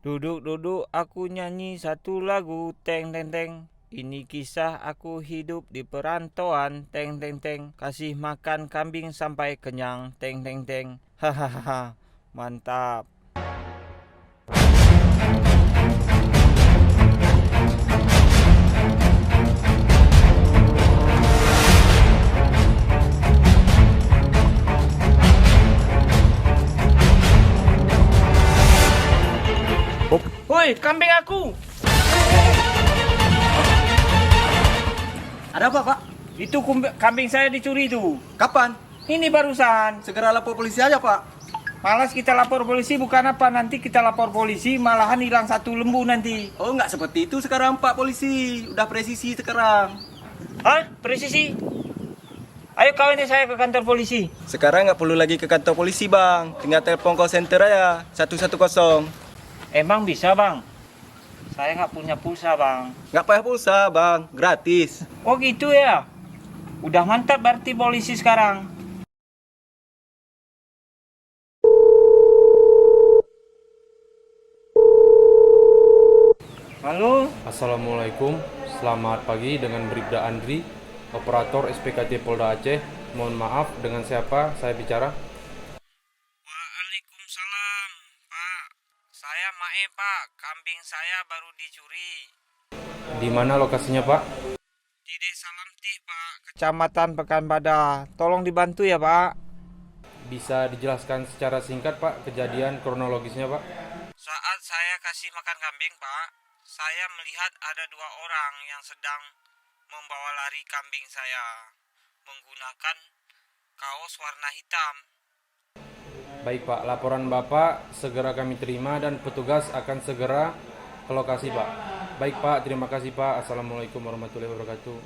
Duduk-duduk aku nyanyi satu lagu teng teng teng. Ini kisah aku hidup di perantauan teng teng teng. Kasih makan kambing sampai kenyang teng teng teng. Hahaha, mantap. Woi, kambing aku. Ada apa, Pak? Itu kambing saya dicuri tuh. Kapan? Ini barusan. Segera lapor polisi aja, Pak. Malas kita lapor polisi, bukan apa, nanti kita lapor polisi malahan hilang satu lembu nanti. Oh, nggak seperti itu sekarang, Pak Polisi. Udah presisi sekarang. Hah? Presisi? Ayo kawin saya ke kantor polisi. Sekarang nggak perlu lagi ke kantor polisi, Bang. Tinggal telepon call center aja, 110. Emang bisa bang? Saya nggak punya pulsa bang. Nggak payah pulsa, Bang. Gratis. Oh gitu ya? Udah mantap berarti polisi sekarang. Halo? Assalamualaikum, selamat pagi dengan Bribda Andri, operator SPKT Polda Aceh. Mohon maaf, dengan siapa saya bicara? Waalaikumsalam, Pak. Saya Mae, Pak. Kambing saya baru dicuri. Di mana lokasinya, Pak? Di Desa Lamtih, Pak. Kecamatan Pekanbadak. Tolong dibantu ya, Pak. Bisa dijelaskan secara singkat, Pak, kejadian kronologisnya, Pak? Saat saya kasih makan kambing, Pak, saya melihat ada dua orang yang sedang membawa lari kambing saya menggunakan kaos warna hitam. Baik, Pak, laporan Bapak segera kami terima dan petugas akan segera ke lokasi, Pak. Baik, Pak, terima kasih, Pak. Assalamualaikum warahmatullahi wabarakatuh.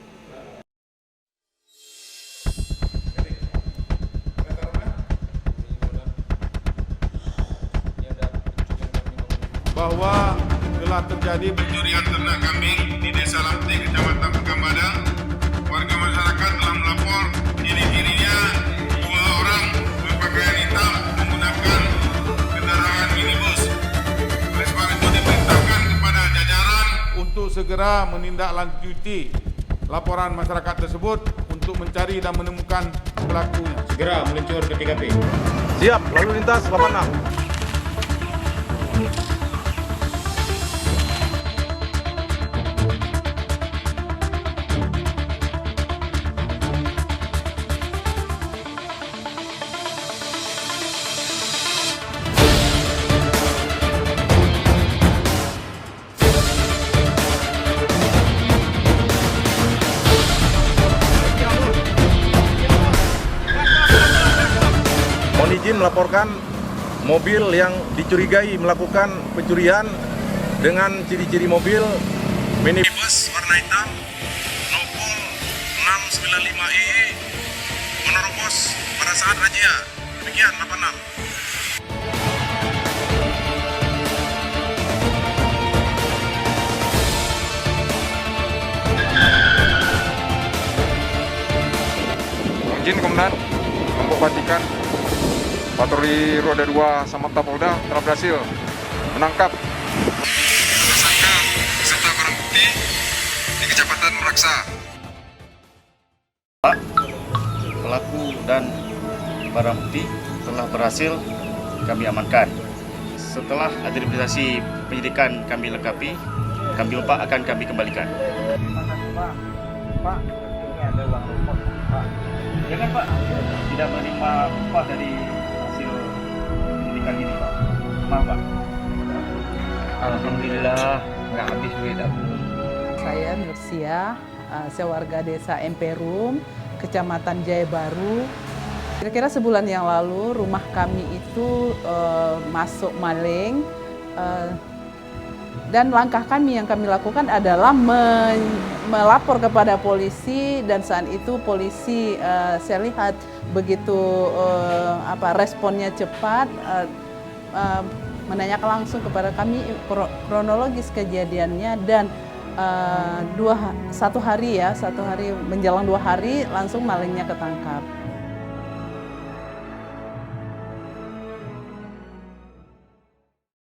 Bahwa telah terjadi pencurian ternak kambing di Desa Lamtih, Kecamatan Pekanbadak. Warga masyarakat telah melapor ciri-cirinya dua orang berpakaian hitam menggunakan kendaraan minibus. Oleh sebab itu diperintahkan kepada jajaran untuk segera menindaklanjuti laporan masyarakat tersebut untuk mencari dan menemukan pelakunya. Segera meluncur ke TKP. Siap, lalu lintas 86. Mohon izin melaporkan mobil yang dicurigai melakukan pencurian dengan ciri-ciri mobil minibus warna hitam Nopol 695EE menerobos pada saat razia. Demikian 86. Izin Komandan, kelompok Vatikan patroli roda 2 Samapta Polda telah berhasil menangkap tersangka beserta barang bukti di Kecamatan Meraksa. Pelaku dan barang bukti telah berhasil kami amankan. Setelah identifikasi penyidikan kami lengkapi, kambing Pak akan kami kembalikan. Pak, ini ada uang repot, Pak. Jangan Pak, tidak menerima upah dari hasil pendidikan ini, Pak. Maaf, Pak. Alhamdulillah, nggak habis duit aku. Saya Nursia, saya warga desa Emperum, Kecamatan Jaya Baru. Kira-kira sebulan yang lalu rumah kami itu masuk maling, dan langkah kami yang kami lakukan adalah melapor kepada polisi, dan saat itu polisi saya lihat begitu responnya cepat, menanyakan langsung kepada kami kronologis kejadiannya, dan satu hari menjelang 2 hari langsung malingnya ketangkap.